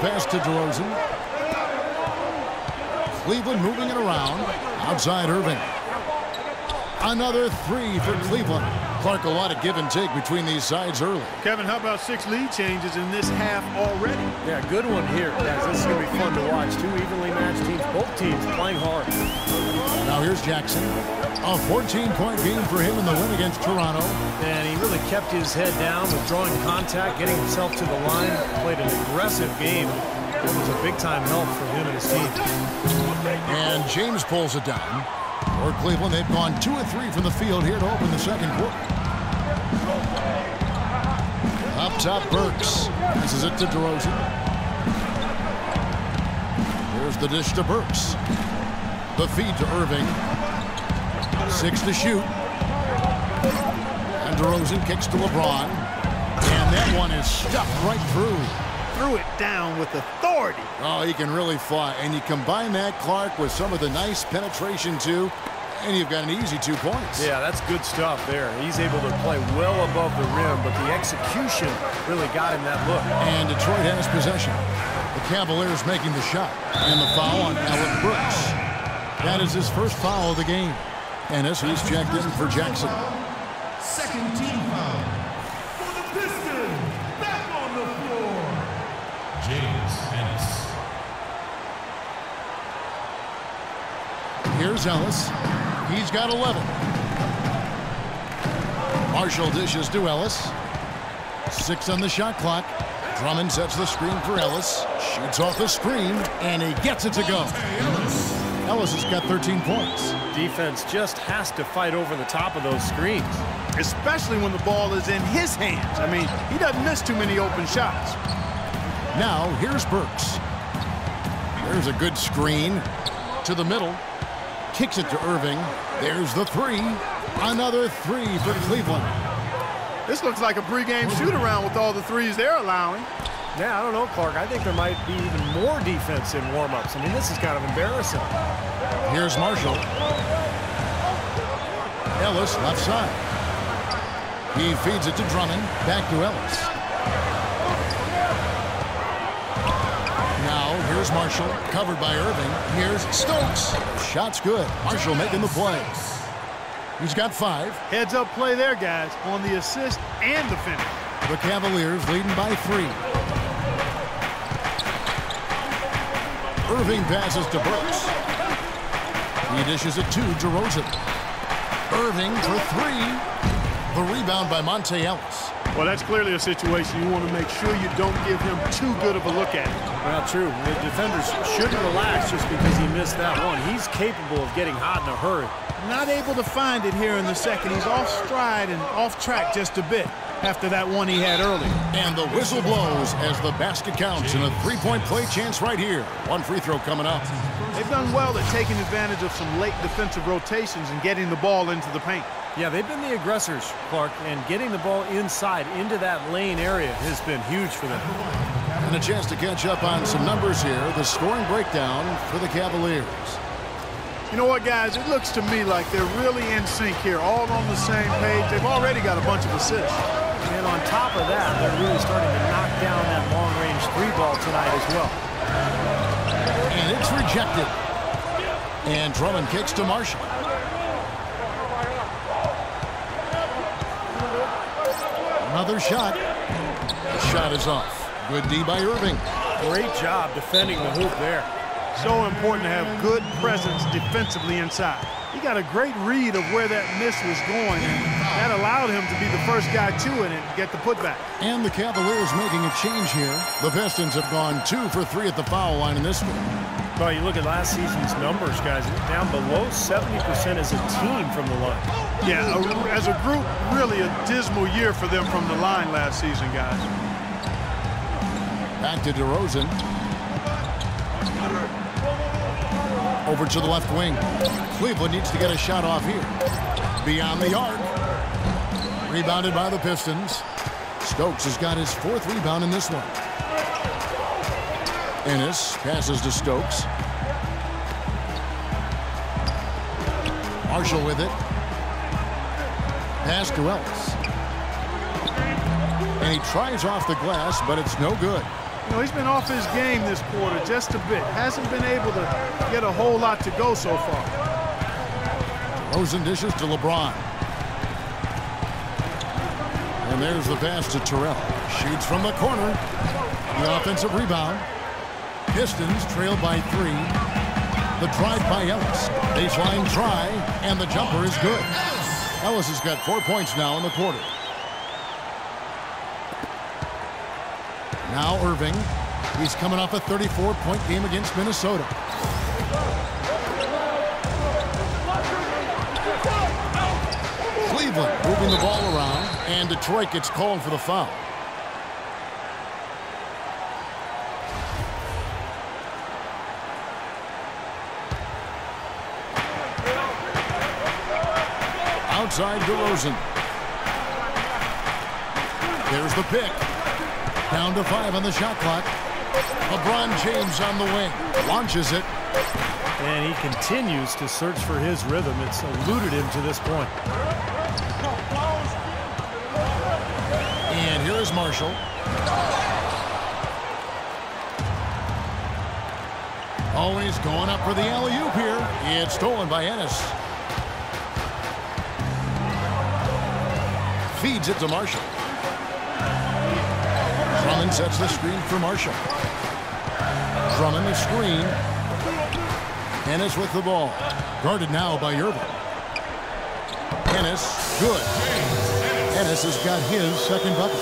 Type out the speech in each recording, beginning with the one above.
pass to DeRozan. Cleveland moving it around. Outside Irving. Another three for Cleveland. Clark, a lot of give and take between these sides early. Kevin, how about 6 lead changes in this half already? Yeah, good one here, guys. This is going to be fun to watch. 2 evenly matched teams, both teams playing hard. Now here's Jackson. A 14-point game for him in the win against Toronto. And he really kept his head down, withdrawing contact, getting himself to the line. Played an aggressive game. It was a big-time help for him and his team. And James pulls it down. For Cleveland, they've gone 2 of 3 from the field here to open the second quarter. Up top, Burks. This is it to DeRozan. Here's the dish to Burks. The feed to Irving. 6 to shoot. And DeRozan kicks to LeBron. And that one is stuffed right through. Threw it down with authority. Oh, he can really fly. And you combine that, Clark, with some of the nice penetration, too, and you've got an easy 2 points. Yeah, that's good stuff there. He's able to play well above the rim, but the execution really got him that look. And Detroit has possession. The Cavaliers making the shot. And the foul on Alec Burks. That is his first foul of the game. Ennis, he's checked in for Jackson. Second team foul for the Pistons. Back on the floor, James Ennis. Here's Ellis. He's got 11. Marshall dishes to Ellis. 6 on the shot clock. Drummond sets the screen for Ellis. Shoots off the screen, and he gets it to go. Ellis has got 13 points. Defense just has to fight over the top of those screens. Especially when the ball is in his hands. I mean, he doesn't miss too many open shots. Now, here's Burks. There's a good screen to the middle. Kicks it to Irving. There's the 3. Another 3 for Cleveland. This looks like a pregame shoot-around with all the threes they're allowing. Yeah, I don't know, Clark. I think there might be even more defense in warm-ups. I mean, this is kind of embarrassing. Here's Marshall. Ellis, left side. He feeds it to Drummond. Back to Ellis. Now, here's Marshall. Covered by Irving. Here's Stokes. Shot's good. Marshall making the play. He's got 5. Heads-up play there, guys, on the assist and the finish. The Cavaliers leading by 3. Irving passes to Burks. He dishes it to DeRozan. Irving for 3. The rebound by Monte Ellis. Well, that's clearly a situation you want to make sure you don't give him too good of a look at it. Well, true. The defenders shouldn't relax just because he missed that one. He's capable of getting hot in a hurry. Not able to find it here in the second. He's off stride and off track just a bit after that one he had early. And the whistle blows as the basket counts, and a 3-point play chance right here. One free throw coming up. They've done well at taking advantage of some late defensive rotations and getting the ball into the paint. Yeah, they've been the aggressors, Clark, and getting the ball inside into that lane area has been huge for them. And a chance to catch up on some numbers here. The scoring breakdown for the Cavaliers. You know what, guys? It looks to me like they're really in sync here, all on the same page. They've already got a bunch of assists. And on top of that, they're really starting to knock down that long-range 3-ball tonight as well. And it's rejected. And Drummond kicks to Marshall. Another shot. The shot is off. Good D by Irving. Great job defending the hoop there. So important to have good presence defensively inside. He got a great read of where that miss was going, and that allowed him to be the first guy to it and get the putback. And the Cavaliers making a change here. The Pistons have gone 2 for 3 at the foul line in this one. Well, you look at last season's numbers, guys, down below 70% as a team from the line. Yeah, as a group, really a dismal year for them from the line last season, guys. Back to DeRozan. Over to the left wing. Cleveland needs to get a shot off here. Beyond the arc. Rebounded by the Pistons. Stokes has got his 4th rebound in this one. Ennis passes to Stokes. Marshall with it. Pass to Ellis. And he tries off the glass, but it's no good. You know, he's been off his game this quarter just a bit. Hasn't been able to get a whole lot to go so far. DeRozan dishes to LeBron. And there's the pass to Terrell. Shoots from the corner. The offensive rebound. Pistons trail by 3. The drive by Ellis. Baseline try, and the jumper is good. Ellis has got 4 points now in the quarter. Now Irving. He's coming off a 34-point game against Minnesota. Cleveland moving the ball around, and Detroit gets called for the foul. Outside DeRozan. There's the pick. Down to 5 on the shot clock. LeBron James on the wing. Launches it. And he continues to search for his rhythm. It's eluded him to this point. And here is Marshall. Always going up for the alley-oop here. It's stolen by Ennis. Feeds it to Marshall. Drummond sets the screen for Marshall. Drummond the screen. Ennis with the ball. Guarded now by Irving. Ennis, good. Ennis has got his second bucket.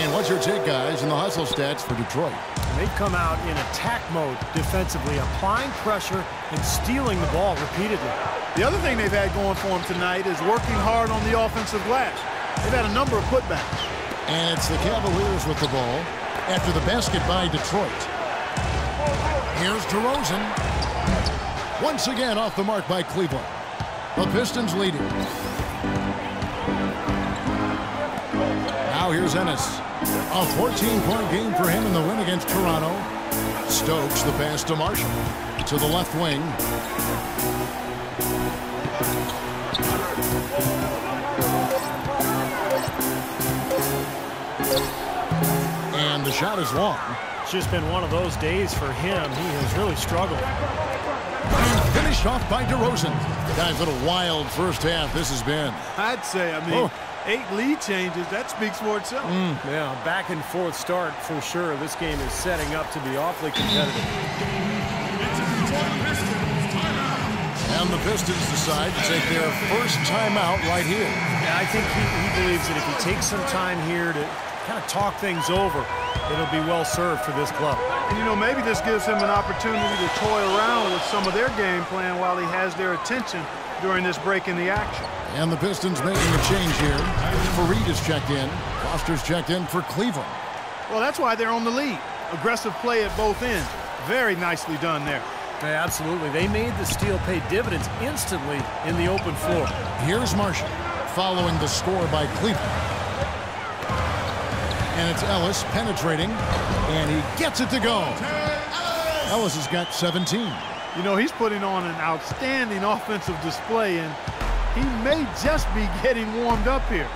And what's your take, guys, in the hustle stats for Detroit? They've come out in attack mode defensively, applying pressure and stealing the ball repeatedly. The other thing they've had going for them tonight is working hard on the offensive glass. They've had a number of putbacks. And it's the Cavaliers with the ball after the basket by Detroit. Here's DeRozan. Once again off the mark by Cleveland. The Pistons leading. Now here's Ennis. A 14-point game for him in the win against Toronto. Stokes the pass to Marshall. To the left wing. And the shot is long. It's just been one of those days for him. He has really struggled. And finished off by DeRozan. Guys, what a wild first half this has been. I'd say, 8 lead changes, that speaks for itself. Yeah, back and forth start for sure. This game is setting up to be awfully competitive. And the Pistons decide to take their first timeout right here. Yeah, I think he believes that if he takes some time here to kind of talk things over, it'll be well served for this club. And, you know, maybe this gives him an opportunity to toy around with some of their game plan while he has their attention during this break in the action. And the Pistons making a change here. Fareed is checked in. Foster's checked in for Cleveland. Well, that's why they're on the lead. Aggressive play at both ends. Very nicely done there. Yeah, absolutely. They made the steal pay dividends instantly in the open floor. Here's Marshall following the score by Cleveland. And it's Ellis penetrating, and he gets it to go. Ellis has got 17. You know, he's putting on an outstanding offensive display, and he may just be getting warmed up here.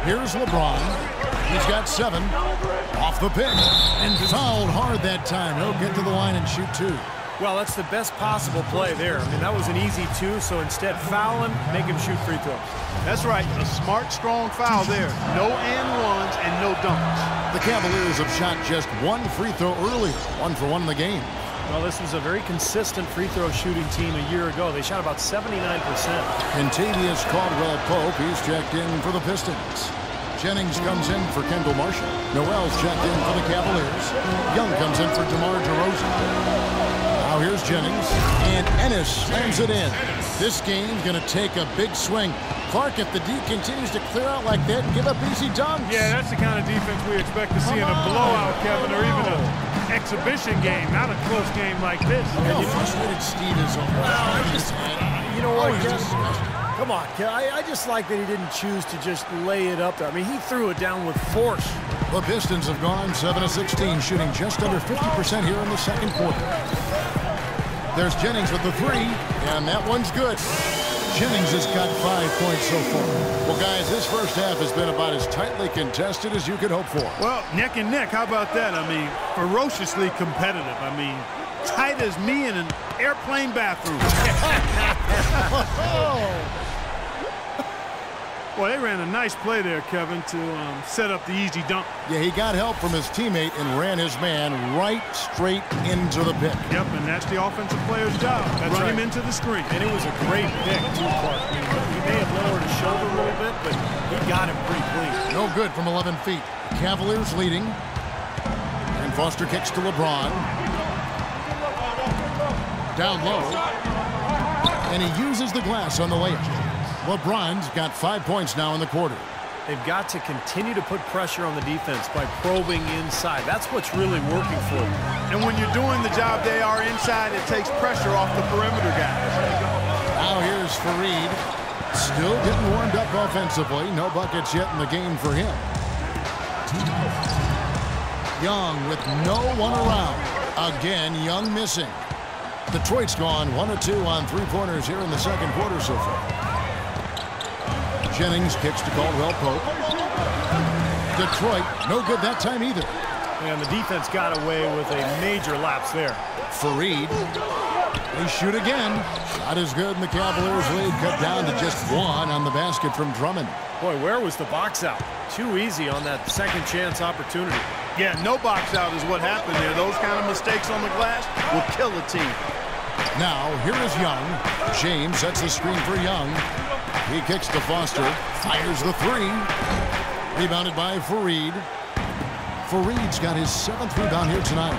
Here's LeBron. He's got 7. Off the pick. And fouled hard that time. He'll get to the line and shoot 2. Well, that's the best possible play there. I mean, that was an easy 2, so instead foul him, make him shoot free throws. That's right. A smart, strong foul there. No and ones and no dunks. The Cavaliers have shot just 1 free throw earlier. 1 for 1 in the game. Well, this was a very consistent free throw shooting team a year ago. They shot about 79%. Contavious Caldwell-Pope, he's checked in for the Pistons. Jennings comes in for Kendall Marshall. Noel's checked in for the Cavaliers. Young comes in for DeMar DeRozan. Now here's Jennings, and Ennis slams it in. This game's going to take a big swing. Clark, if the D continues to clear out like that and give up easy dunks. Yeah, that's the kind of defense we expect to see in a blowout, Kevin, or even an exhibition game, not a close game like this. How frustrated Steve is over that. You know what? Come on, I just like that he didn't choose to just lay it up there. I mean, he threw it down with force. The Pistons have gone 7 of 16, shooting just under 50% here in the second quarter. There's Jennings with the 3, and that one's good. Jennings has got 5 points so far. Well, guys, this first half has been about as tightly contested as you could hope for. Well, neck and neck. How about that? I mean, ferociously competitive. I mean, tight as me in an airplane bathroom. Boy, they ran a nice play there, Kevin, to set up the easy dunk. Yeah, he got help from his teammate and ran his man right straight into the pick. Yep, and that's the offensive player's job. Run him into the screen. And it was a great pick, too, Clark. I mean, he may have lowered his shoulder a little bit, but he got him pretty clean. No good from 11 feet. The Cavaliers leading. And Foster kicks to LeBron. Down low. And he uses the glass on the layup. LeBron's got 5 points now in the quarter. They've got to continue to put pressure on the defense by probing inside. That's what's really working for them. And when you're doing the job they are inside, it takes pressure off the perimeter guys. Now here's Fareed. Still getting warmed up offensively. No buckets yet in the game for him. Young with no one around. Again, Young missing. Detroit's gone 1 of 2 on three-pointers here in the second quarter so far. Jennings kicks to Caldwell Pope. Detroit, no good that time either. And the defense got away with a major lapse there. Fareed. They shoot again. Shot is good, and the Cavaliers lead cut down to just 1 on the basket from Drummond. Boy, where was the box out? Too easy on that second chance opportunity. Yeah, no box out is what happened there. Those kind of mistakes on the glass will kill a team. Now, here is Young. James sets the screen for Young. He kicks to Foster. Fires the three. Rebounded by Fareed. Fareed's got his 7th rebound here tonight.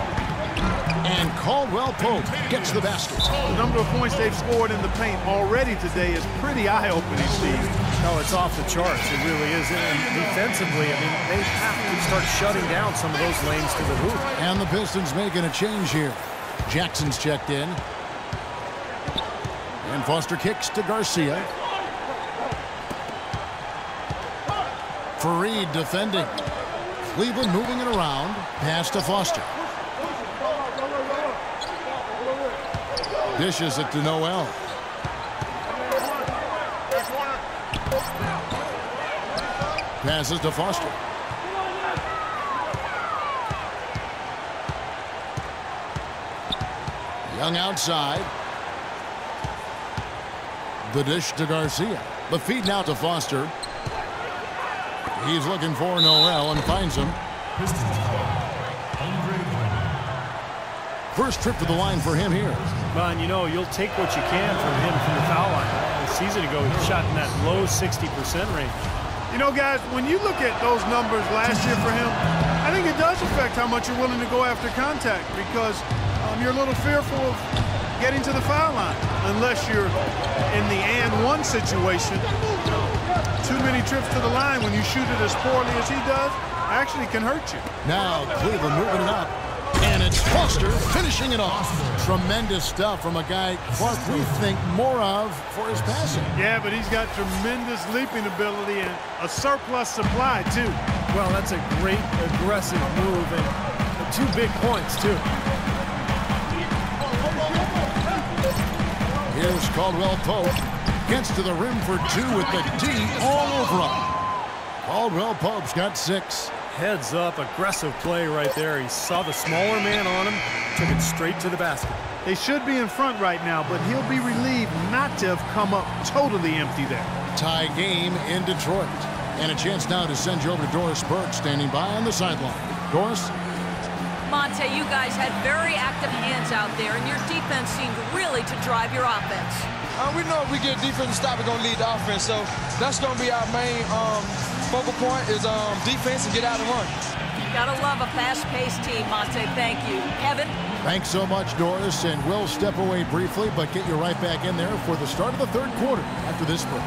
And Caldwell Pope gets the basket. The number of points they've scored in the paint already today is pretty eye-opening, Steve. No, it's off the charts. It really is. And defensively, I mean, they have to start shutting down some of those lanes to the hoop. And the Pistons making a change here. Jackson's checked in. And Foster kicks to Garcia. Fareed defending. Cleveland moving it around. Pass to Foster. Dishes it to Noel. Passes to Foster. Young outside. The dish to Garcia. The feed now to Foster. He's looking for Noel and finds him. First trip to the line for him here. Well, and you know, you'll take what you can from him from the foul line. A season ago, he shot in that low 60% range. You know, guys, when you look at those numbers last year for him, I think it does affect how much you're willing to go after contact because you're a little fearful of getting to the foul line unless you're in the and one situation. Too many trips to the line when you shoot it as poorly as he does actually can hurt you. Now Cleveland moving it up. And it's Foster finishing it off. Tremendous stuff from a guy Clark we think more of for his passing. Yeah, but he's got tremendous leaping ability and a surplus supply, too. Well, that's a great aggressive move and 2 big points, too. Here's Caldwell Pope. Gets to the rim for 2 with the D all over him. Caldwell Pope's got 6. Heads up, aggressive play right there. He saw the smaller man on him, took it straight to the basket. They should be in front right now, but he'll be relieved not to have come up totally empty there. Tie game in Detroit. And a chance now to send you over to Doris Burke standing by on the sideline. Doris? Monte, you guys had very active hands out there, and your defense seemed really to drive your offense. We know if we get defense to stop, we're going to lead the offense. So that's going to be our main focal point is defense and get out and run. Gotta love a fast-paced team, Monte. Thank you. Kevin? Thanks so much, Doris. And we'll step away briefly, but get you right back in there for the start of the third quarter after this break.